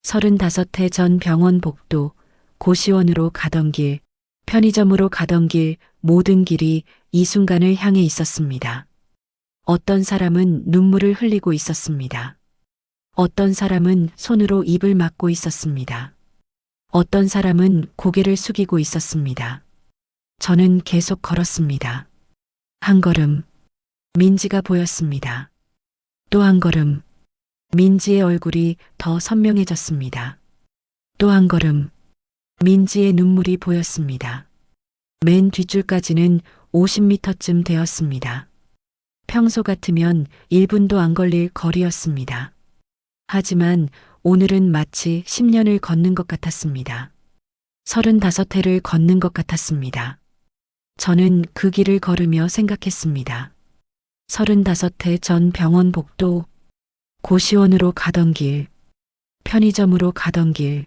35해 전 병원 복도, 고시원으로 가던 길, 편의점으로 가던 길, 모든 길이 이 순간을 향해 있었습니다. 어떤 사람은 눈물을 흘리고 있었습니다. 어떤 사람은 손으로 입을 막고 있었습니다. 어떤 사람은 고개를 숙이고 있었습니다. 저는 계속 걸었습니다. 한 걸음, 민지가 보였습니다. 또 한 걸음, 민지의 얼굴이 더 선명해졌습니다. 또 한 걸음, 민지의 눈물이 보였습니다. 맨 뒷줄까지는 50m쯤 되었습니다. 평소 같으면 1분도 안 걸릴 거리였습니다. 하지만 오늘은 마치 10년을 걷는 것 같았습니다. 35회를 걷는 것 같았습니다. 저는 그 길을 걸으며 생각했습니다. 35회 전 병원 복도, 고시원으로 가던 길, 편의점으로 가던 길,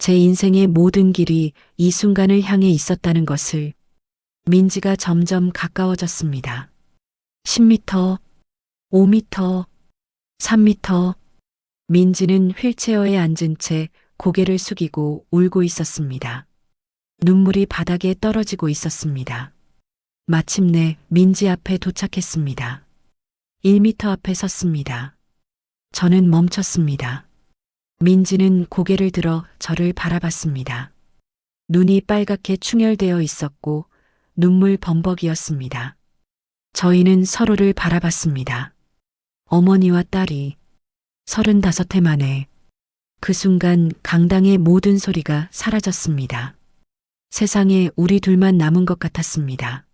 제 인생의 모든 길이 이 순간을 향해 있었다는 것을. 민지가 점점 가까워졌습니다. 10m, 5m, 3m. 민지는 휠체어에 앉은 채 고개를 숙이고 울고 있었습니다. 눈물이 바닥에 떨어지고 있었습니다. 마침내 민지 앞에 도착했습니다. 1m 앞에 섰습니다. 저는 멈췄습니다. 민지는 고개를 들어 저를 바라봤습니다. 눈이 빨갛게 충혈되어 있었고 눈물 범벅이었습니다. 저희는 서로를 바라봤습니다. 어머니와 딸이 35해 만에. 그 순간 강당의 모든 소리가 사라졌습니다. 세상에 우리 둘만 남은 것 같았습니다.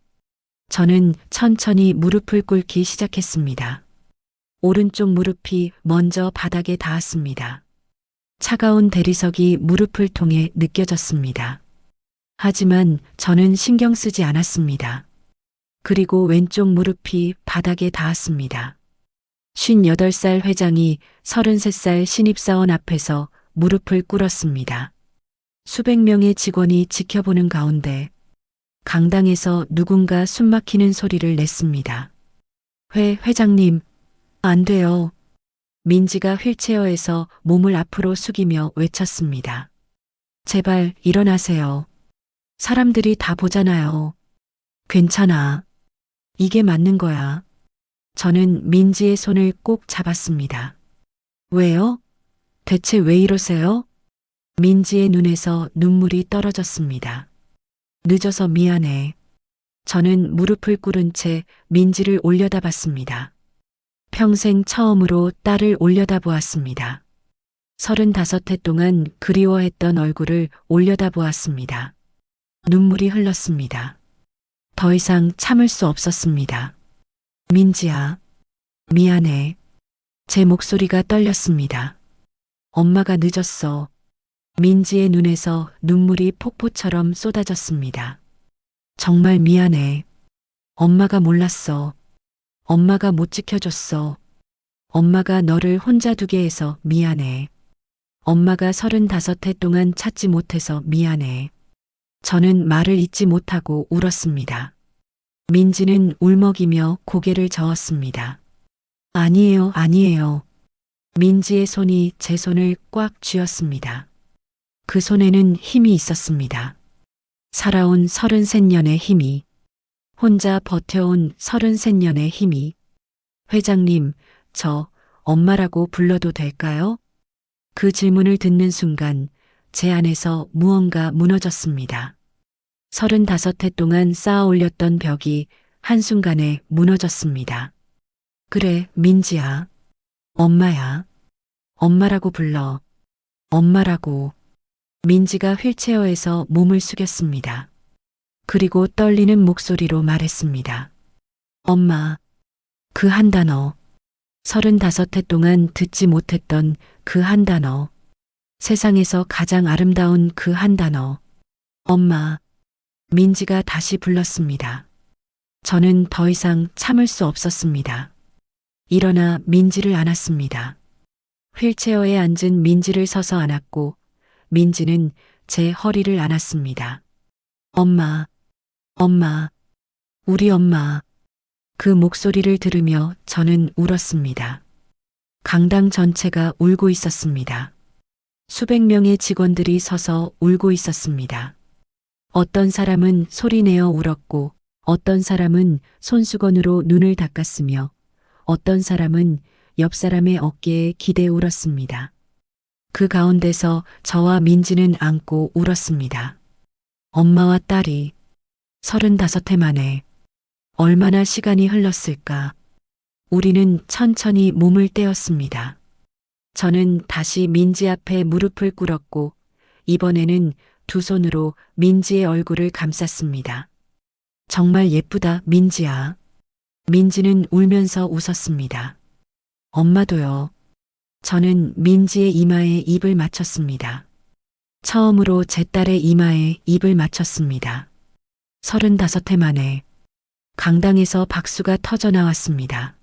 저는 천천히 무릎을 꿇기 시작했습니다. 오른쪽 무릎이 먼저 바닥에 닿았습니다. 차가운 대리석이 무릎을 통해 느껴졌습니다. 하지만 저는 신경 쓰지 않았습니다. 그리고 왼쪽 무릎이 바닥에 닿았습니다. 58살 회장이 33살 신입사원 앞에서 무릎을 꿇었습니다. 수백 명의 직원이 지켜보는 가운데 강당에서 누군가 숨막히는 소리를 냈습니다. 회장님, 안 돼요. 민지가 휠체어에서 몸을 앞으로 숙이며 외쳤습니다. 제발 일어나세요. 사람들이 다 보잖아요. 괜찮아. 이게 맞는 거야. 저는 민지의 손을 꼭 잡았습니다. 왜요? 대체 왜 이러세요? 민지의 눈에서 눈물이 떨어졌습니다. 늦어서 미안해. 저는 무릎을 꿇은 채 민지를 올려다봤습니다. 평생 처음으로 딸을 올려다보았습니다. 35해 동안 그리워했던 얼굴을 올려다보았습니다. 눈물이 흘렀습니다. 더 이상 참을 수 없었습니다. 민지야, 미안해. 제 목소리가 떨렸습니다. 엄마가 늦었어. 민지의 눈에서 눈물이 폭포처럼 쏟아졌습니다. 정말 미안해. 엄마가 몰랐어. 엄마가 못 지켜줬어. 엄마가 너를 혼자 두게 해서 미안해. 엄마가 35해 동안 찾지 못해서 미안해. 저는 말을 잇지 못하고 울었습니다. 민지는 울먹이며 고개를 저었습니다. 아니에요, 아니에요. 민지의 손이 제 손을 꽉 쥐었습니다. 그 손에는 힘이 있었습니다. 살아온 33년의 힘이. 혼자 버텨온 33년의 힘이. 회장님, 저 엄마라고 불러도 될까요? 그 질문을 듣는 순간 제 안에서 무언가 무너졌습니다. 35해 동안 쌓아 올렸던 벽이 한순간에 무너졌습니다. 그래, 민지야. 엄마야. 엄마라고 불러. 엄마라고. 민지가 휠체어에서 몸을 숙였습니다. 그리고 떨리는 목소리로 말했습니다. 엄마. 그 한 단어. 35해 동안 듣지 못했던 그 한 단어. 세상에서 가장 아름다운 그 한 단어. 엄마. 민지가 다시 불렀습니다. 저는 더 이상 참을 수 없었습니다. 일어나 민지를 안았습니다. 휠체어에 앉은 민지를 서서 안았고 민지는 제 허리를 안았습니다. 엄마, 엄마, 우리 엄마. 그 목소리를 들으며 저는 울었습니다. 강당 전체가 울고 있었습니다. 수백 명의 직원들이 서서 울고 있었습니다. 어떤 사람은 소리내어 울었고 어떤 사람은 손수건으로 눈을 닦았으며 어떤 사람은 옆 사람의 어깨에 기대 울었습니다. 그 가운데서 저와 민지는 안고 울었습니다. 엄마와 딸이 35해 만에. 얼마나 시간이 흘렀을까. 우리는 천천히 몸을 떼었습니다. 저는 다시 민지 앞에 무릎을 꿇었고 이번에는 두 손으로 민지의 얼굴을 감쌌습니다. 정말 예쁘다, 민지야. 민지는 울면서 웃었습니다. 엄마도요. 저는 민지의 이마에 입을 맞췄습니다. 처음으로 제 딸의 이마에 입을 맞췄습니다. 35해 만에. 강당에서 박수가 터져 나왔습니다.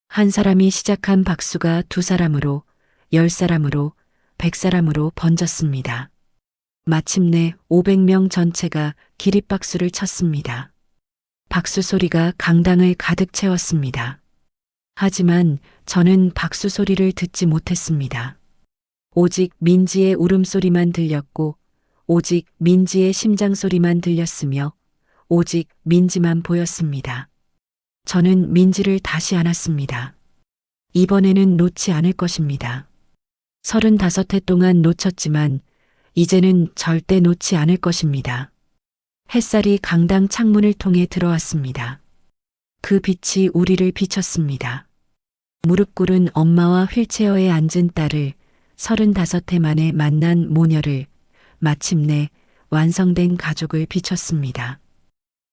한 사람이 시작한 박수가 2사람으로, 10사람으로, 100사람으로 번졌습니다. 마침내 500명 전체가 기립박수를 쳤습니다. 박수 소리가 강당을 가득 채웠습니다. 하지만 저는 박수 소리를 듣지 못했습니다. 오직 민지의 울음소리만 들렸고, 오직 민지의 심장 소리만 들렸으며, 오직 민지만 보였습니다. 저는 민지를 다시 안았습니다. 이번에는 놓지 않을 것입니다. 35회 동안 놓쳤지만 이제는 절대 놓지 않을 것입니다. 햇살이 강당 창문을 통해 들어왔습니다. 그 빛이 우리를 비췄습니다. 무릎 꿇은 엄마와 휠체어에 앉은 딸을, 35해 만에 만난 모녀를, 마침내 완성된 가족을 비췄습니다.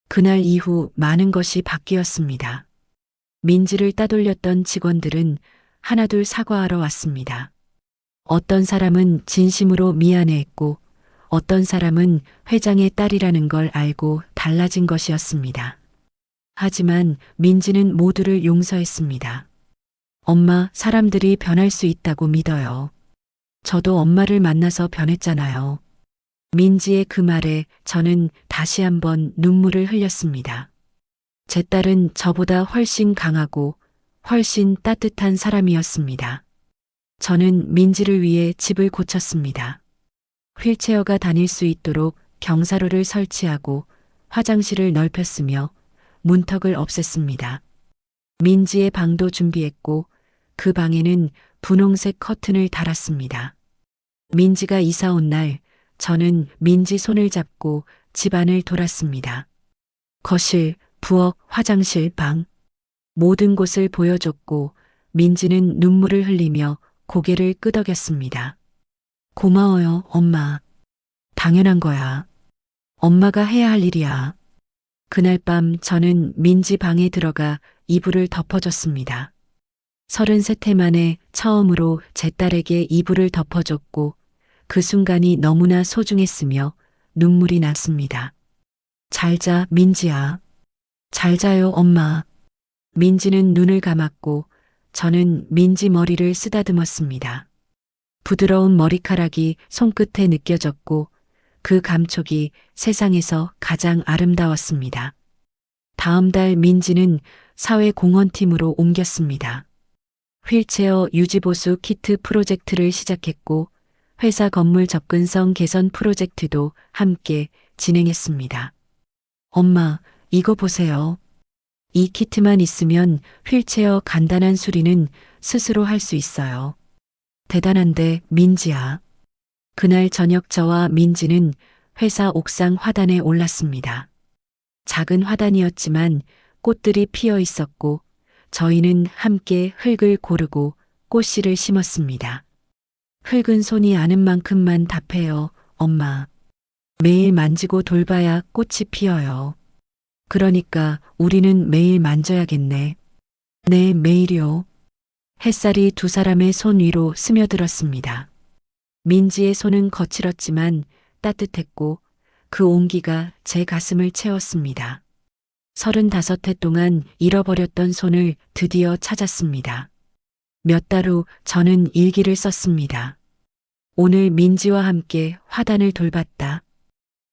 그날 이후 많은 것이 바뀌었습니다. 민지를 따돌렸던 직원들은 하나둘 사과하러 왔습니다. 어떤 사람은 진심으로 미안해했고, 어떤 사람은 회장의 딸이라는 걸 알고 달라진 것이었습니다. 하지만 민지는 모두를 용서했습니다. 엄마, 사람들이 변할 수 있다고 믿어요. 저도 엄마를 만나서 변했잖아요. 민지의 그 말에 저는 다시 한번 눈물을 흘렸습니다. 제 딸은 저보다 훨씬 강하고 훨씬 따뜻한 사람이었습니다. 저는 민지를 위해 집을 고쳤습니다. 휠체어가 다닐 수 있도록 경사로를 설치하고 화장실을 넓혔으며 문턱을 없앴습니다. 민지의 방도 준비했고 그 방에는 분홍색 커튼을 달았습니다. 민지가 이사 온 날 저는 민지 손을 잡고 집안을 돌았습니다. 거실, 부엌, 화장실, 방, 모든 곳을 보여줬고 민지는 눈물을 흘리며 고개를 끄덕였습니다. 고마워요, 엄마. 당연한 거야. 엄마가 해야 할 일이야. 그날 밤 저는 민지 방에 들어가 이불을 덮어줬습니다. 33해 만에 처음으로 제 딸에게 이불을 덮어줬고 그 순간이 너무나 소중했으며 눈물이 났습니다. 잘 자, 민지야. 잘 자요, 엄마. 민지는 눈을 감았고 저는 민지 머리를 쓰다듬었습니다. 부드러운 머리카락이 손끝에 느껴졌고 그 감촉이 세상에서 가장 아름다웠습니다. 다음 달 민지는 사회공헌팀으로 옮겼습니다. 휠체어 유지보수 키트 프로젝트를 시작했고 회사 건물 접근성 개선 프로젝트도 함께 진행했습니다. 엄마, 이거 보세요. 이 키트만 있으면 휠체어 간단한 수리는 스스로 할 수 있어요. 대단한데, 민지야. 그날 저녁 저와 민지는 회사 옥상 화단에 올랐습니다. 작은 화단이었지만 꽃들이 피어 있었고 저희는 함께 흙을 고르고 꽃씨를 심었습니다. 흙은 손이 아는 만큼만 답해요, 엄마. 매일 만지고 돌봐야 꽃이 피어요. 그러니까 우리는 매일 만져야겠네. 네, 매일이요. 햇살이 두 사람의 손 위로 스며들었습니다. 민지의 손은 거칠었지만 따뜻했고 그 온기가 제 가슴을 채웠습니다. 35해 동안 잃어버렸던 손을 드디어 찾았습니다. 몇 달 후 저는 일기를 썼습니다. 오늘 민지와 함께 화단을 돌봤다.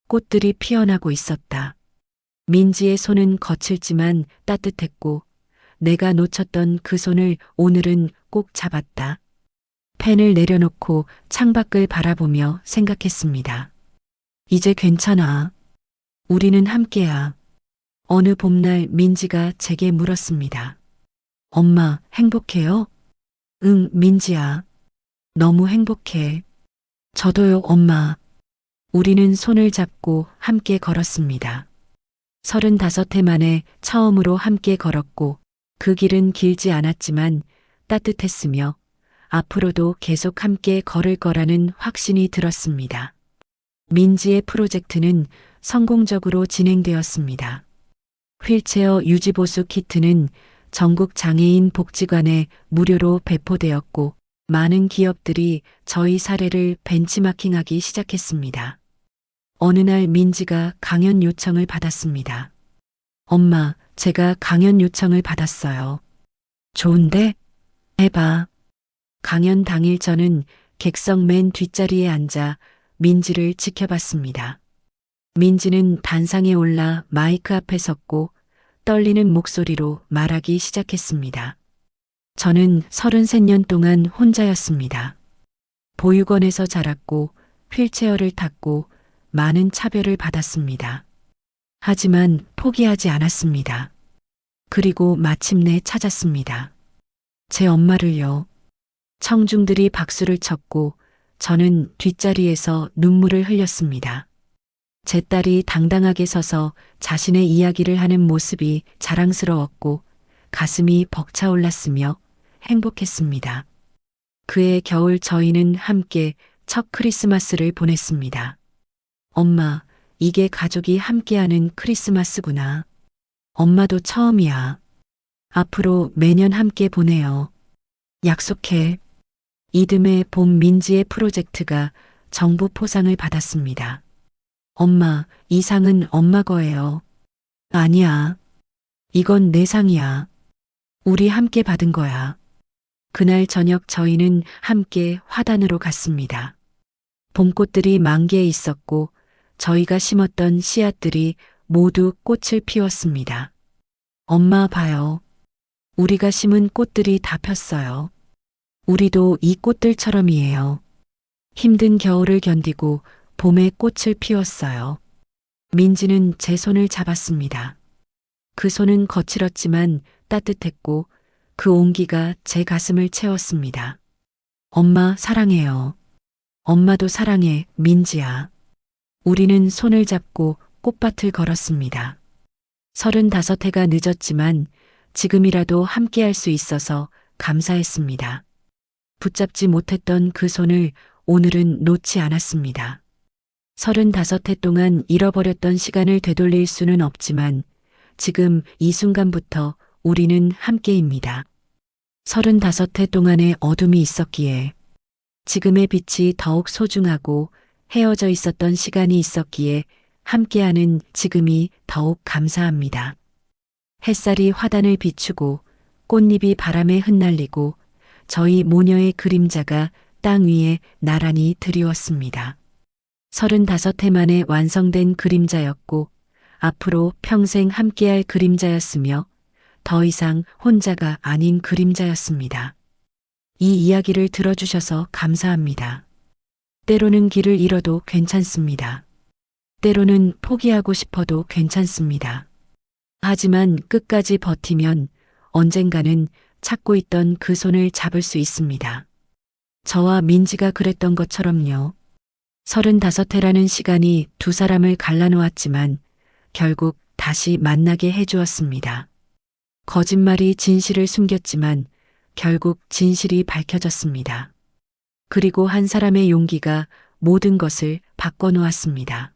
꽃들이 피어나고 있었다. 민지의 손은 거칠지만 따뜻했고 내가 놓쳤던 그 손을 오늘은 꼭 잡았다. 펜을 내려놓고 창밖을 바라보며 생각했습니다. 이제 괜찮아. 우리는 함께야. 어느 봄날 민지가 제게 물었습니다. 엄마, 행복해요? 응, 민지야. 너무 행복해. 저도요, 엄마. 우리는 손을 잡고 함께 걸었습니다. 35해 만에 처음으로 함께 걸었고 그 길은 길지 않았지만 따뜻했으며 앞으로도 계속 함께 걸을 거라는 확신이 들었습니다. 민지의 프로젝트는 성공적으로 진행되었습니다. 휠체어 유지보수 키트는 전국 장애인 복지관에 무료로 배포되었고 많은 기업들이 저희 사례를 벤치마킹하기 시작했습니다. 어느 날 민지가 강연 요청을 받았습니다. 엄마, 제가 강연 요청을 받았어요. 좋은데? 해봐. 강연 당일 저는 객석 맨 뒷자리에 앉아 민지를 지켜봤습니다. 민지는 단상에 올라 마이크 앞에 섰고 떨리는 목소리로 말하기 시작했습니다. 저는 33년 동안 혼자였습니다. 보육원에서 자랐고 휠체어를 탔고 많은 차별을 받았습니다. 하지만 포기하지 않았습니다. 그리고 마침내 찾았습니다. 제 엄마를요. 청중들이 박수를 쳤고 저는 뒷자리에서 눈물을 흘렸습니다. 제 딸이 당당하게 서서 자신의 이야기를 하는 모습이 자랑스러웠고 가슴이 벅차올랐으며 행복했습니다. 그해 겨울 저희는 함께 첫 크리스마스를 보냈습니다. 엄마, 이게 가족이 함께하는 크리스마스구나. 엄마도 처음이야. 앞으로 매년 함께 보내요. 약속해. 이듬해 봄 민지의 프로젝트가 정부 포상을 받았습니다. 엄마, 이 상은 엄마 거예요. 아니야. 이건 내 상이야. 우리 함께 받은 거야. 그날 저녁 저희는 함께 화단으로 갔습니다. 봄꽃들이 만개해 있었고 저희가 심었던 씨앗들이 모두 꽃을 피웠습니다. 엄마 봐요. 우리가 심은 꽃들이 다 폈어요. 우리도 이 꽃들처럼이에요. 힘든 겨울을 견디고 봄에 꽃을 피웠어요. 민지는 제 손을 잡았습니다. 그 손은 거칠었지만 따뜻했고 그 온기가 제 가슴을 채웠습니다. 엄마 사랑해요. 엄마도 사랑해, 민지야. 우리는 손을 잡고 꽃밭을 걸었습니다. 35해가 늦었지만 지금이라도 함께할 수 있어서 감사했습니다. 붙잡지 못했던 그 손을 오늘은 놓지 않았습니다. 35해 동안 잃어버렸던 시간을 되돌릴 수는 없지만 지금 이 순간부터 우리는 함께입니다. 35해 동안의 어둠이 있었기에, 지금의 빛이 더욱 소중하고 헤어져 있었던 시간이 있었기에 함께하는 지금이 더욱 감사합니다. 햇살이 화단을 비추고 꽃잎이 바람에 흩날리고 저희 모녀의 그림자가 땅 위에 나란히 드리웠습니다. 35해 만에 완성된 그림자였고 앞으로 평생 함께할 그림자였으며 더 이상 혼자가 아닌 그림자였습니다. 이 이야기를 들어주셔서 감사합니다. 때로는 길을 잃어도 괜찮습니다. 때로는 포기하고 싶어도 괜찮습니다. 하지만 끝까지 버티면 언젠가는 찾고 있던 그 손을 잡을 수 있습니다. 저와 민지가 그랬던 것처럼요. 35해라는 시간이 두 사람을 갈라놓았지만 결국 다시 만나게 해주었습니다. 거짓말이 진실을 숨겼지만 결국 진실이 밝혀졌습니다. 그리고 한 사람의 용기가 모든 것을 바꿔놓았습니다.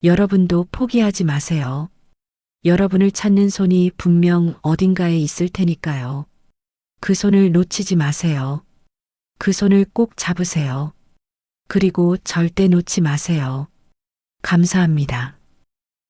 여러분도 포기하지 마세요. 여러분을 찾는 손이 분명 어딘가에 있을 테니까요. 그 손을 놓치지 마세요. 그 손을 꼭 잡으세요. 그리고 절대 놓지 마세요. 감사합니다.